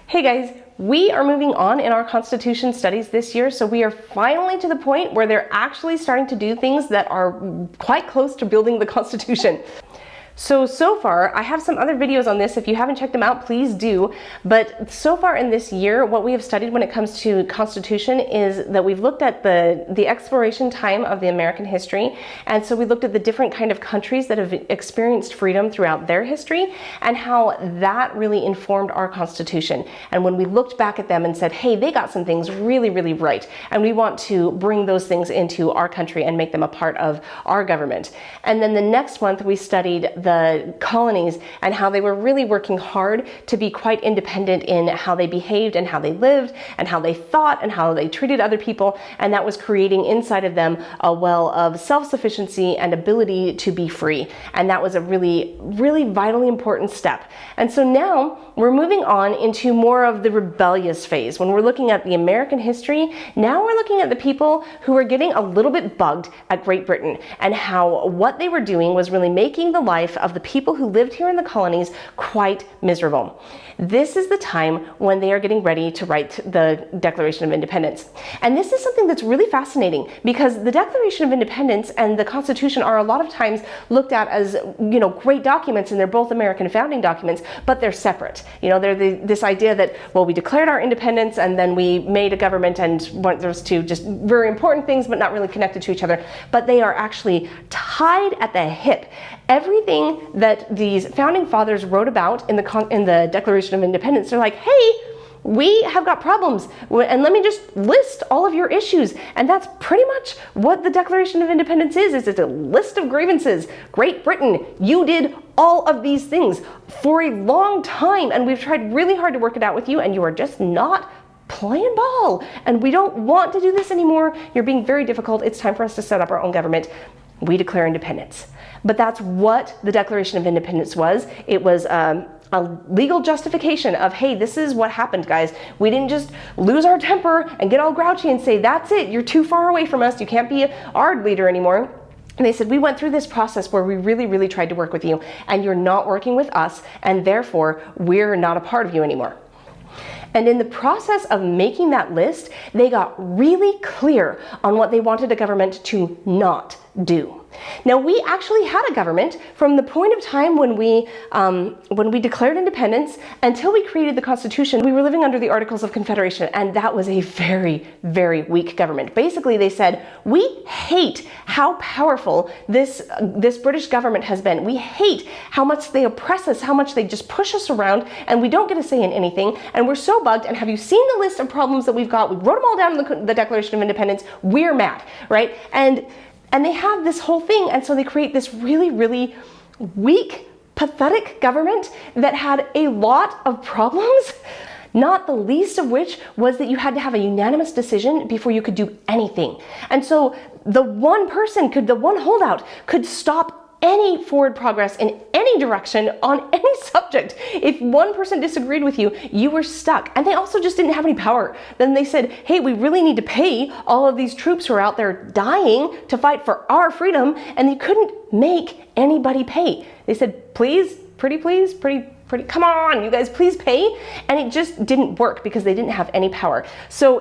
Hey guys, we are moving on in our Constitution studies this year, so we are finally to the point where they're actually starting to do things that are quite close to building the Constitution. So far, I have some other videos on this. If you haven't checked them out, please do. But so far in this year, what we have studied when it comes to Constitution is that we've looked at the exploration time of the American history. And so we looked at the different kind of countries that have experienced freedom throughout their history and how that really informed our Constitution. And when we looked back at them and said, hey, they got some things really, really right, and we want to bring those things into our country and make them a part of our government. And then the next month, we studied the colonies and how they were really working hard to be quite independent in how they behaved and how they lived and how they thought and how they treated other people, and that was creating inside of them a well of self-sufficiency and ability to be free. And that was a really, really vitally important step. And so now we're moving on into more of the rebellious phase. When we're looking at the American history, now we're looking at the people who were getting a little bit bugged at Great Britain and how what they were doing was really making the life of the people who lived here in the colonies quite miserable. This is the time when they are getting ready to write the Declaration of Independence. And this is something that's really fascinating because the Declaration of Independence and the Constitution are a lot of times looked at as, great documents, and they're both American founding documents, but they're separate. They're this idea that, well, we declared our independence and then we made a government, and those two just very important things, but not really connected to each other. But they are actually tied at the hip. Everything that these founding fathers wrote about in the Declaration of Independence, they're like, hey, we have got problems, and let me just list all of your issues. And that's pretty much what the Declaration of Independence is it's a list of grievances. Great Britain, you did all of these things for a long time, and we've tried really hard to work it out with you, and you are just not playing ball, and we don't want to do this anymore. You're being very difficult. It's time for us to set up our own government. We declare independence. But that's what the Declaration of Independence was. It was a legal justification of, hey, this is what happened, guys. We didn't just lose our temper and get all grouchy and say, that's it, you're too far away from us, you can't be our leader anymore. And they said, we went through this process where we really, really tried to work with you, and you're not working with us, and therefore we're not a part of you anymore. And in the process of making that list, they got really clear on what they wanted a government to not do. Now, we actually had a government from the point of time when we declared independence until we created the Constitution. We were living under the Articles of Confederation, and that was a very, very weak government. Basically, they said, we hate how powerful this British government has been. We hate how much they oppress us, how much they just push us around, and we don't get a say in anything, and we're so bugged. And have you seen the list of problems that we've got? We wrote them all down in the Declaration of Independence. We're mad, right? And they have this whole thing, and so they create this really, really weak, pathetic government that had a lot of problems, not the least of which was that you had to have a unanimous decision before you could do anything. And so the one holdout could stop any forward progress in any direction on any subject. If one person disagreed with you, you were stuck. And they also just didn't have any power. Then they said, hey, we really need to pay all of these troops who are out there dying to fight for our freedom, and they couldn't make anybody pay. They said, please, pretty, come on, you guys, please pay. And it just didn't work because they didn't have any power. So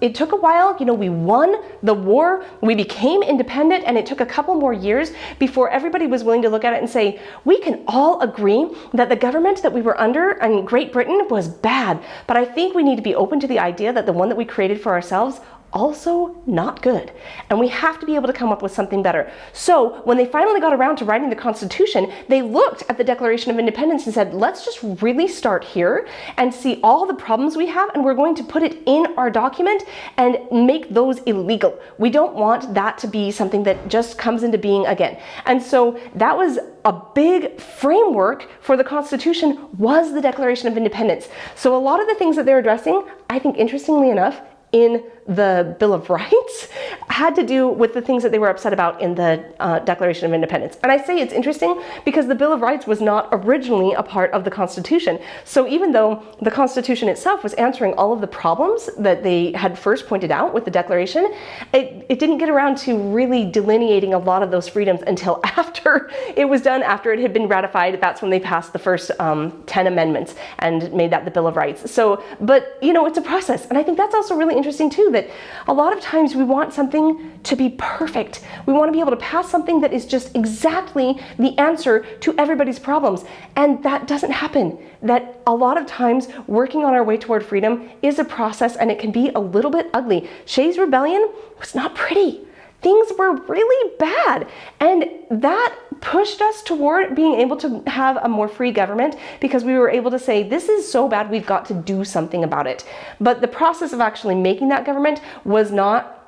it took a while. We won the war, we became independent, and it took a couple more years before everybody was willing to look at it and say, we can all agree that the government that we were under in Great Britain was bad. But I think we need to be open to the idea that the one that we created for ourselves also not good. And we have to be able to come up with something better. So when they finally got around to writing the Constitution, they looked at the Declaration of Independence and said, let's just really start here and see all the problems we have, and we're going to put it in our document and make those illegal. We don't want that to be something that just comes into being again. And so that was a big framework for the Constitution, was the Declaration of Independence. So a lot of the things that they're addressing, I think, interestingly enough, in the Bill of Rights had to do with the things that they were upset about in the Declaration of Independence. And I say it's interesting because the Bill of Rights was not originally a part of the Constitution. So even though the Constitution itself was answering all of the problems that they had first pointed out with the Declaration, it didn't get around to really delineating a lot of those freedoms until after it was done, after it had been ratified. That's when they passed the first 10 amendments and made that the Bill of Rights. So, but you know, it's a process. And I think that's also really interesting too, that a lot of times we want something to be perfect. We want to be able to pass something that is just exactly the answer to everybody's problems. And that doesn't happen. That a lot of times working on our way toward freedom is a process, and it can be a little bit ugly. Shays' Rebellion was not pretty. Things were really bad, and that pushed us toward being able to have a more free government, because we were able to say, this is so bad, we've got to do something about it. But the process of actually making that government was not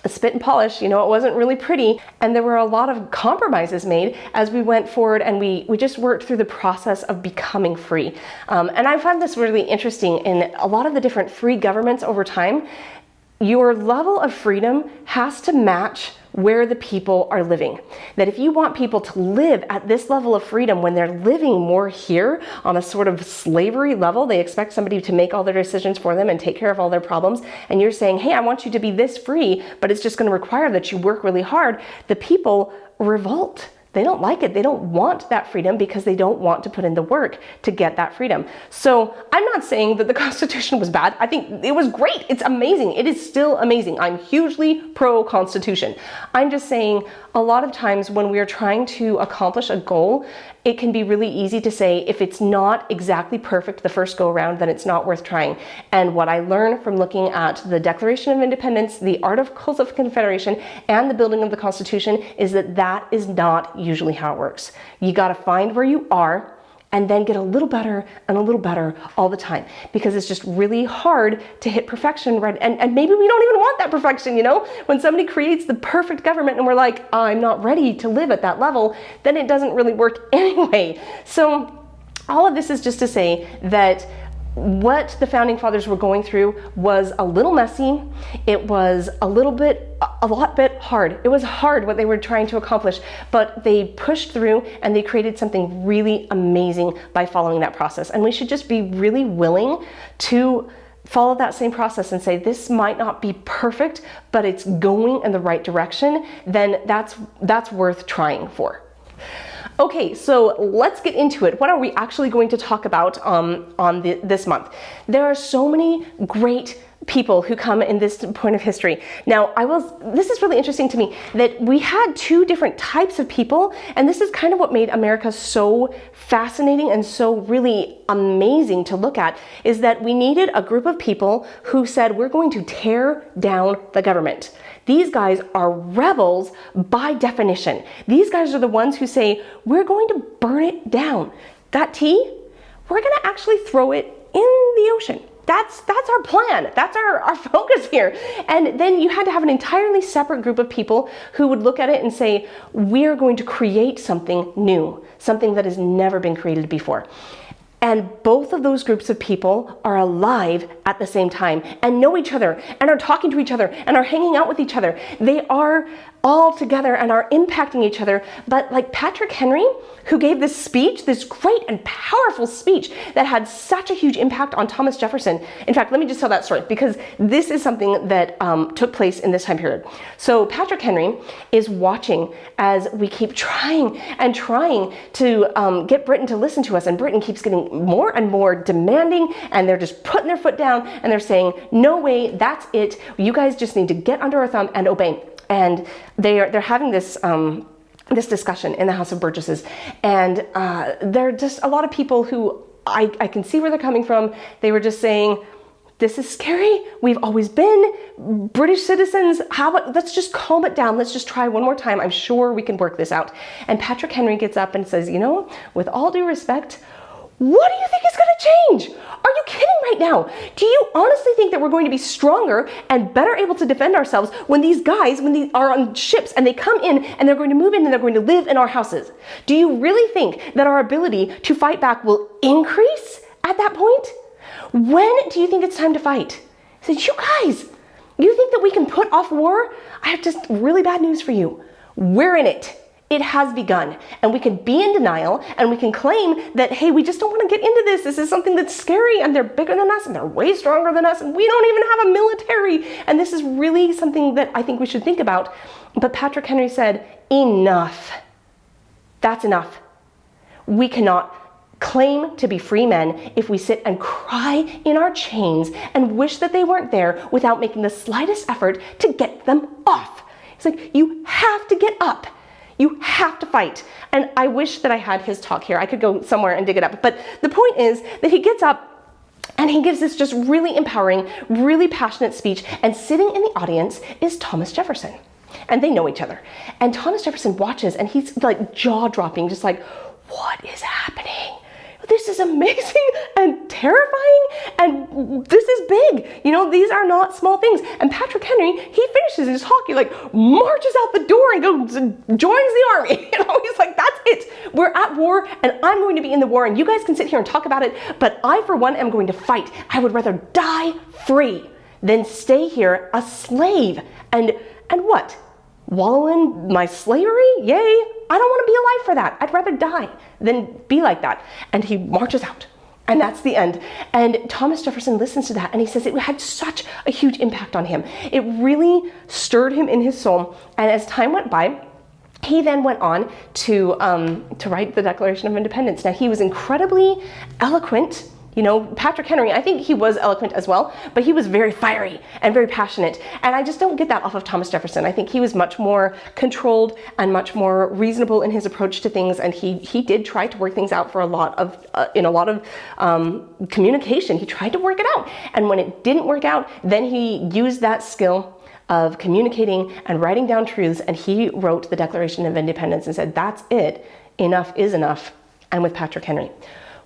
a spit and polish, you know, it wasn't really pretty, and there were a lot of compromises made as we went forward, and we just worked through the process of becoming free. And I find this really interesting in a lot of the different free governments over time. Your level of freedom has to match where the people are living. That if you want people to live at this level of freedom when they're living more here on a sort of slavery level, they expect somebody to make all their decisions for them and take care of all their problems, and you're saying, hey, I want you to be this free, but it's just going to require that you work really hard, the people revolt. They don't like it. They don't want that freedom because they don't want to put in the work to get that freedom. So I'm not saying that the Constitution was bad. I think it was great. It's amazing. It is still amazing. I'm hugely pro-Constitution. I'm just saying a lot of times when we're trying to accomplish a goal, it can be really easy to say, if it's not exactly perfect the first go around, then it's not worth trying. And what I learned from looking at the Declaration of Independence, the Articles of Confederation, and the building of the Constitution is that that is not usually how it works. You got to find where you are and then get a little better and a little better all the time, because it's just really hard to hit perfection, right? And maybe we don't even want that perfection, you know? When somebody creates the perfect government and we're like, I'm not ready to live at that level, then it doesn't really work anyway. So all of this is just to say that what the Founding Fathers were going through was a little messy. It was a lot bit hard. It was hard what they were trying to accomplish, but they pushed through and they created something really amazing by following that process. And we should just be really willing to follow that same process and say, this might not be perfect, but it's going in the right direction. Then that's worth trying for. Okay, so let's get into it. What are we actually going to talk about this month? There are so many great people who come in this point of history. Now, this is really interesting to me, that we had two different types of people, and this is kind of what made America so fascinating and so really amazing to look at, is that we needed a group of people who said, we're going to tear down the government. These guys are rebels by definition. These guys are the ones who say, we're going to burn it down. That tea, we're going to actually throw it in the ocean. That's our plan. That's our focus here. And then you had to have an entirely separate group of people who would look at it and say, we're going to create something new, something that has never been created before. And both of those groups of people are alive at the same time and know each other and are talking to each other and are hanging out with each other. They are all together and are impacting each other. But like Patrick Henry, who gave this speech, this great and powerful speech that had such a huge impact on Thomas Jefferson. In fact, let me just tell that story, because this is something that took place in this time period. So Patrick Henry is watching as we keep trying and trying to get Britain to listen to us, and Britain keeps getting more and more demanding, and they're just putting their foot down and they're saying, no way, that's it. You guys just need to get under our thumb and obey. And they're having this discussion in the House of Burgesses, and there are just a lot of people who I can see where they're coming from. They were just saying, this is scary. We've always been British citizens. How about, let's just calm it down. Let's just try one more time. I'm sure we can work this out. And Patrick Henry gets up and says, you know, with all due respect, what do you think is going to change? Are you kidding right now? Do you honestly think that we're going to be stronger and better able to defend ourselves when these guys, when they are on ships and they come in and they're going to move in and they're going to live in our houses? Do you really think that our ability to fight back will increase at that point? When do you think it's time to fight? He said, you guys, You think that we can put off war? I have just really bad news for you. We're in it. It has begun, and we can be in denial, and we can claim that, hey, we just don't want to get into this. This is something that's scary, and they're bigger than us, and they're way stronger than us, and we don't even have a military. And this is really something that I think we should think about. But Patrick Henry said, enough. That's enough. We cannot claim to be free men if we sit and cry in our chains and wish that they weren't there without making the slightest effort to get them off. It's like, you have to get up. You have to fight. And I wish that I had his talk here. I could go somewhere and dig it up. But the point is that he gets up and he gives this just really empowering, really passionate speech. And sitting in the audience is Thomas Jefferson. And they know each other. And Thomas Jefferson watches and he's like jaw-dropping, just like, what is happening? This is amazing and terrifying, and this is big. You know, these are not small things. And Patrick Henry, he finishes his talk, he like marches out the door and goes and joins the army. You know, he's like, that's it. We're at war, and I'm going to be in the war, and you guys can sit here and talk about it, but I, for one, am going to fight. I would rather die free than stay here a slave. And what? Wallow in my slavery? Yay. I don't want to be alive for that. I'd rather die than be like that. And he marches out. And that's the end. And Thomas Jefferson listens to that and he says it had such a huge impact on him. It really stirred him in his soul. And as time went by, he then went on to write the Declaration of Independence. Now, he was incredibly eloquent. You know, Patrick Henry, I think he was eloquent as well, but he was very fiery and very passionate. And I just don't get that off of Thomas Jefferson. I think he was much more controlled and much more reasonable in his approach to things. And he did try to work things out for in a lot of communication. He tried to work it out. And when it didn't work out, then he used that skill of communicating and writing down truths. And he wrote the Declaration of Independence and said, that's it. Enough is enough. And with Patrick Henry.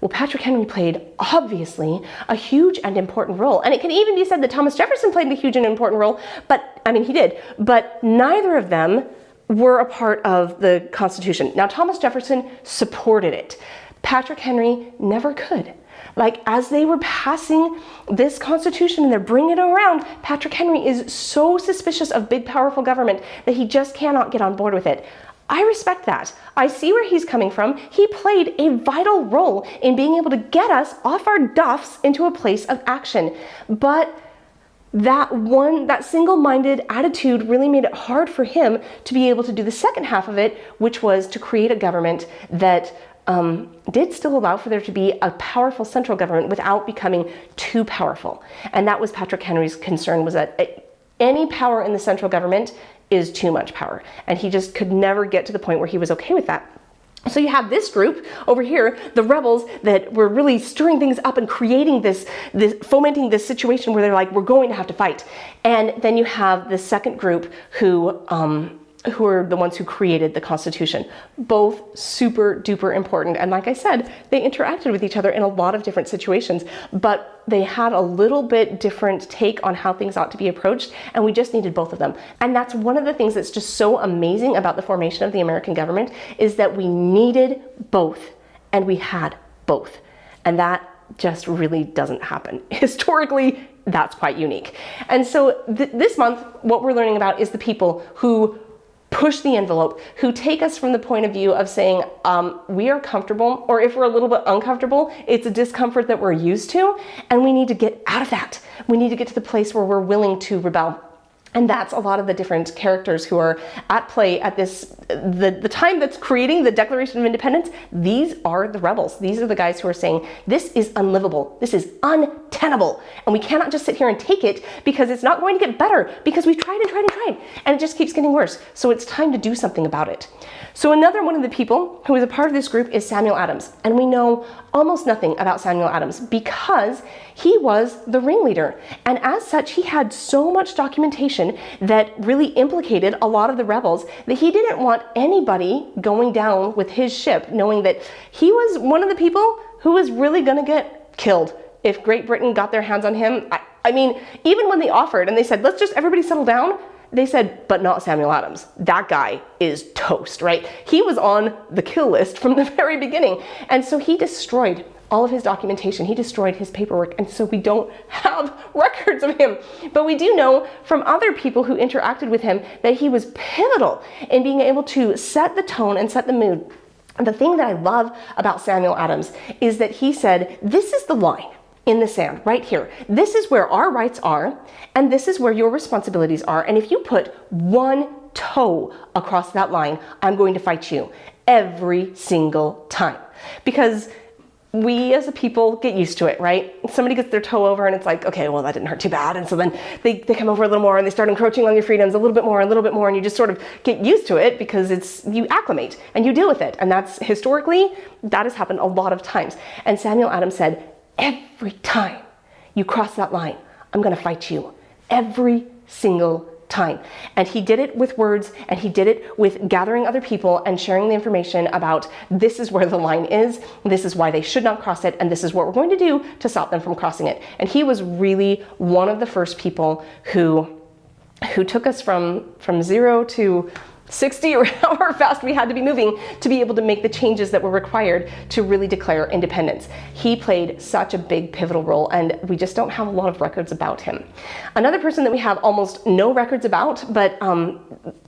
Well, Patrick Henry played, obviously, a huge and important role. And it can even be said that Thomas Jefferson played a huge and important role, but, I mean, he did. But neither of them were a part of the Constitution. Now, Thomas Jefferson supported it. Patrick Henry never could. Like, as they were passing this Constitution and they're bringing it around, Patrick Henry is so suspicious of big, powerful government that he just cannot get on board with it. I respect that. I see where he's coming from. He played a vital role in being able to get us off our duffs into a place of action. But that single-minded attitude really made it hard for him to be able to do the second half of it, which was to create a government that did still allow for there to be a powerful central government without becoming too powerful. And that was Patrick Henry's concern, was that any power in the central government is too much power. And he just could never get to the point where he was okay with that. So you have this group over here, the rebels that were really stirring things up and creating this fomenting this situation where they're like, we're going to have to fight. And then you have the second group who are the ones who created the Constitution. Both super duper important. And like I said, they interacted with each other in a lot of different situations, but they had a little bit different take on how things ought to be approached, and we just needed both of them. And that's one of the things that's just so amazing about the formation of the American government, is that we needed both, and we had both. And that just really doesn't happen. Historically, that's quite unique. And so this month, what we're learning about is the people who push the envelope, who take us from the point of view of saying, we are comfortable, or if we're a little bit uncomfortable, it's a discomfort that we're used to, and we need to get out of that. We need to get to the place where we're willing to rebel. And that's a lot of the different characters who are at play at the time that's creating the Declaration of Independence. These are the rebels. These are the guys who are saying, this is unlivable. This is untenable. And we cannot just sit here and take it, because it's not going to get better, because we've tried and tried and tried, and it just keeps getting worse. So it's time to do something about it. So another one of the people who is a part of this group is Samuel Adams. And we know almost nothing about Samuel Adams because he was the ringleader. And as such, he had so much documentation that really implicated a lot of the rebels that he didn't want anybody going down with his ship, knowing that he was one of the people who was really going to get killed if Great Britain got their hands on him. I mean, even when they offered and they said, let's just everybody settle down, they said, but not Samuel Adams. That guy is toast, right? He was on the kill list from the very beginning. And so he destroyed all of his documentation. He destroyed his paperwork, and so we don't have records of him. But we do know from other people who interacted with him that he was pivotal in being able to set the tone and set the mood. And the thing that I love about Samuel Adams is that he said, this is the line in the sand right here. This is where our rights are, and this is where your responsibilities are. And if you put one toe across that line, I'm going to fight you every single time. Because we as a people get used to it, right? Somebody gets their toe over and it's like, okay, well, that didn't hurt too bad. And so then they come over a little more and they start encroaching on your freedoms a little bit more, and you just sort of get used to it because you acclimate and you deal with it. And that's historically, that has happened a lot of times. And Samuel Adams said, every time you cross that line, I'm gonna fight you. Every single time. And he did it with words, and he did it with gathering other people and sharing the information about this is where the line is, this is why they should not cross it, and this is what we're going to do to stop them from crossing it. And he was really one of the first people who took us from 0 to 60 or however fast we had to be moving to be able to make the changes that were required to really declare independence. He played such a big pivotal role, and we just don't have a lot of records about him. Another person that we have almost no records about, but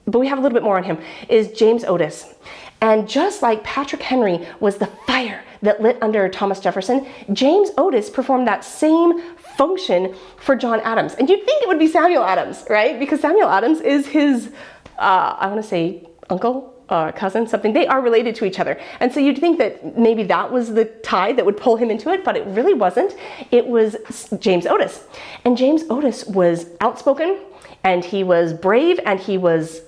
we have a little bit more on him, is James Otis. And just like Patrick Henry was the fire that lit under Thomas Jefferson, James Otis performed that same function for John Adams. And you'd think it would be Samuel Adams, right? Because Samuel Adams is his I want to say uncle, cousin, something. They are related to each other. And so you'd think that maybe that was the tie that would pull him into it, but it really wasn't. It was James Otis. And James Otis was outspoken, and he was brave, and he was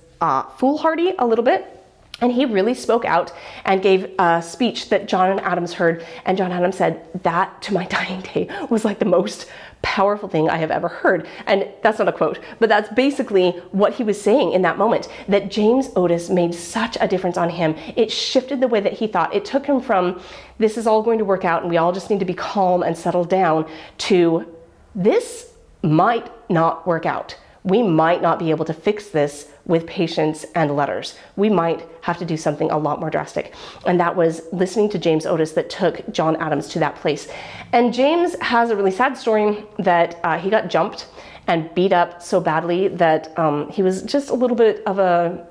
foolhardy a little bit. And he really spoke out and gave a speech that John Adams heard. And John Adams said, that to my dying day was like the most powerful thing I have ever heard. And that's not a quote, but that's basically what he was saying in that moment, that James Otis made such a difference on him. It shifted the way that he thought. It took him from, this is all going to work out and we all just need to be calm and settle down, to this might not work out. We might not be able to fix this with patience and letters. We might have to do something a lot more drastic. And that was listening to James Otis that took John Adams to that place. And James has a really sad story that he got jumped and beat up so badly that he was just a little bit of a,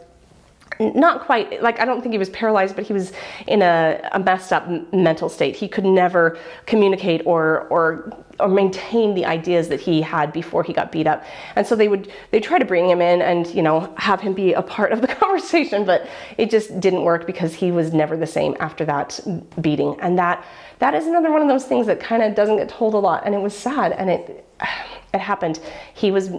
not quite, like, I don't think he was paralyzed, but he was in a messed up mental state. He could never communicate or maintain the ideas that he had before he got beat up. And so they try to bring him in and, have him be a part of the conversation, but it just didn't work because he was never the same after that beating. And that is another one of those things that kind of doesn't get told a lot. And it was sad, and it happened. He was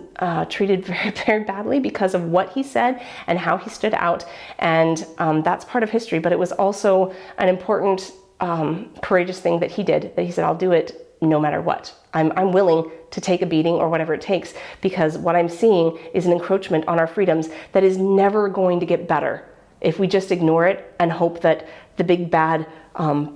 treated very, very badly because of what he said and how he stood out. And that's part of history, but it was also an important, courageous thing that he did, that he said, I'll do it no matter what. I'm willing to take a beating or whatever it takes, because what I'm seeing is an encroachment on our freedoms that is never going to get better if we just ignore it and hope that the big bad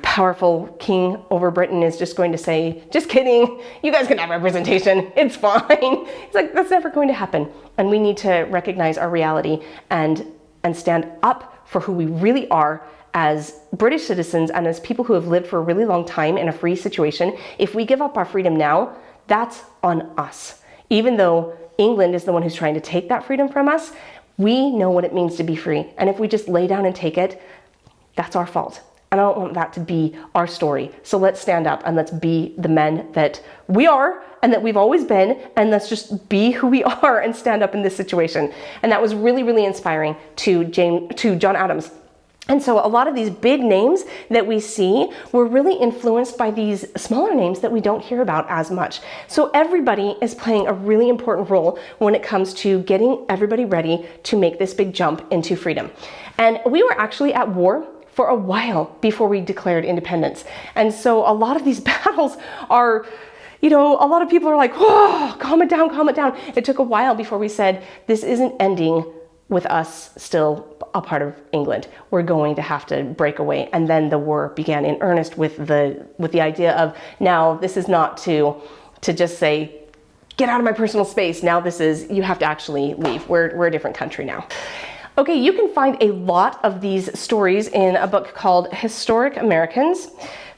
powerful king over Britain is just going to say, just kidding, you guys can have representation, it's fine. It's like, that's never going to happen. And we need to recognize our reality and stand up for who we really are as British citizens and as people who have lived for a really long time in a free situation. If we give up our freedom now, that's on us. Even though England is the one who's trying to take that freedom from us, we know what it means to be free. And if we just lay down and take it, that's our fault. And I don't want that to be our story. So let's stand up and let's be the men that we are and that we've always been, and let's just be who we are and stand up in this situation. And that was really, really inspiring to John Adams. And so a lot of these big names that we see were really influenced by these smaller names that we don't hear about as much. So everybody is playing a really important role when it comes to getting everybody ready to make this big jump into freedom. And we were actually at war for a while before we declared independence. And so a lot of these battles are, a lot of people are like, whoa, calm it down, calm it down. It took a while before we said, this isn't ending with us still a part of England. We're going to have to break away. And then the war began in earnest with the idea of, now this is not to just say, get out of my personal space. Now this is, you have to actually leave. We're a different country now. Okay, you can find a lot of these stories in a book called Historic Americans.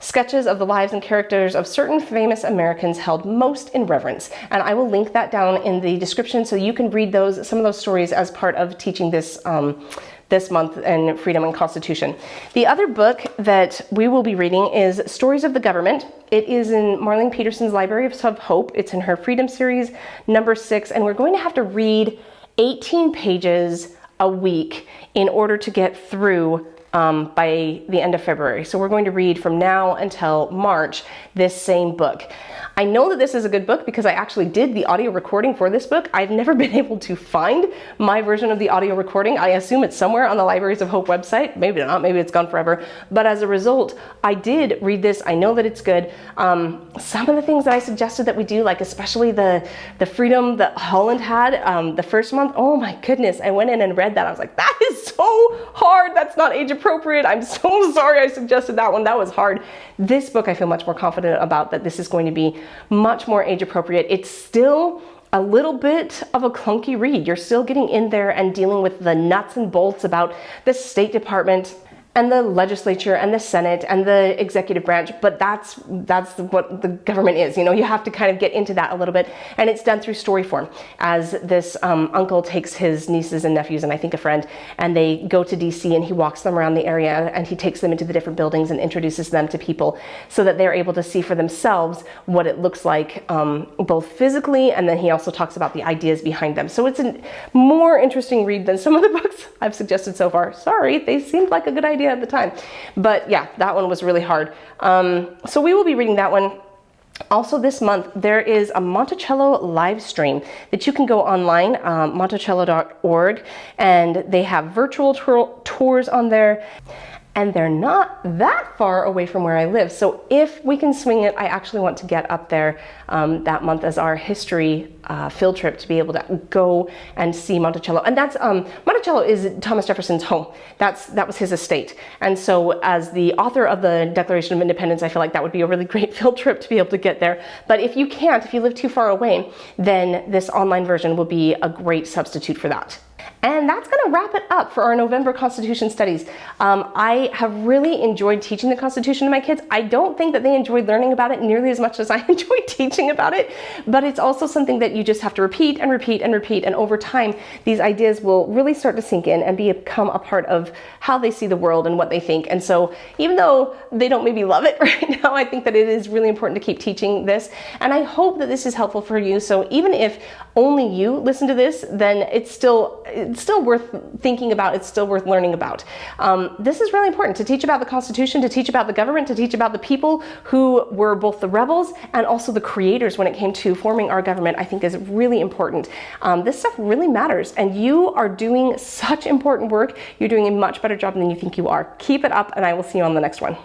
sketches of the lives and characters of certain famous Americans held most in reverence. And I will link that down in the description so you can read some of those stories as part of teaching this month in Freedom and Constitution. The other book that we will be reading is Stories of the Government. It is in Marlene Peterson's Library of Hope. It's in her Freedom series, number 6, and we're going to have to read 18 pages a week in order to get through by the end of February. So we're going to read from now until March this same book. I know that this is a good book because I actually did the audio recording for this book. I've never been able to find my version of the audio recording. I assume it's somewhere on the Libraries of Hope website. Maybe not, maybe it's gone forever. But as a result, I did read this. I know that it's good. Some of the things that I suggested that we do, like especially the freedom that Holland had the first month, oh my goodness, I went in and read that. I was like, that is so hard. That's not age appropriate. I'm so sorry I suggested that one. That was hard. This book I feel much more confident about that this is going to be much more age appropriate. It's still a little bit of a clunky read. You're still getting in there and dealing with the nuts and bolts about the State Department and the legislature and the Senate and the executive branch, but that's what the government is. You know, you have to kind of get into that a little bit, and it's done through story form as this uncle takes his nieces and nephews and I think a friend, and they go to DC and he walks them around the area and he takes them into the different buildings and introduces them to people so that they're able to see for themselves what it looks like both physically, and then he also talks about the ideas behind them. So it's a more interesting read than some of the books I've suggested so far. Sorry, they seemed like a good idea at the time, but yeah, that one was really hard. So we will be reading that one. Also this month, there is a Monticello live stream that you can go online, monticello.org, and they have virtual tours on there. And they're not that far away from where I live. So if we can swing it, I actually want to get up there that month as our history field trip to be able to go and see Monticello. And that's, Monticello is Thomas Jefferson's home. That was his estate. And so as the author of the Declaration of Independence, I feel like that would be a really great field trip to be able to get there. But if you can't, if you live too far away, then this online version will be a great substitute for that. And that's going to wrap it up for our November Constitution studies. I have really enjoyed teaching the Constitution to my kids. I don't think that they enjoyed learning about it nearly as much as I enjoyed teaching about it, but it's also something that you just have to repeat and repeat and repeat, and over time these ideas will really start to sink in and become a part of how they see the world and what they think. And so even though they don't maybe love it right now, I think that it is really important to keep teaching this, and I hope that this is helpful for you. So even if only you listen to this, then it's still worth thinking about, it's still worth learning about. This is really important to teach about the Constitution, to teach about the government, to teach about the people who were both the rebels and also the creators when it came to forming our government, I think is really important. This stuff really matters, and you are doing such important work. You're doing a much better job than you think you are. Keep it up, and I will see you on the next one.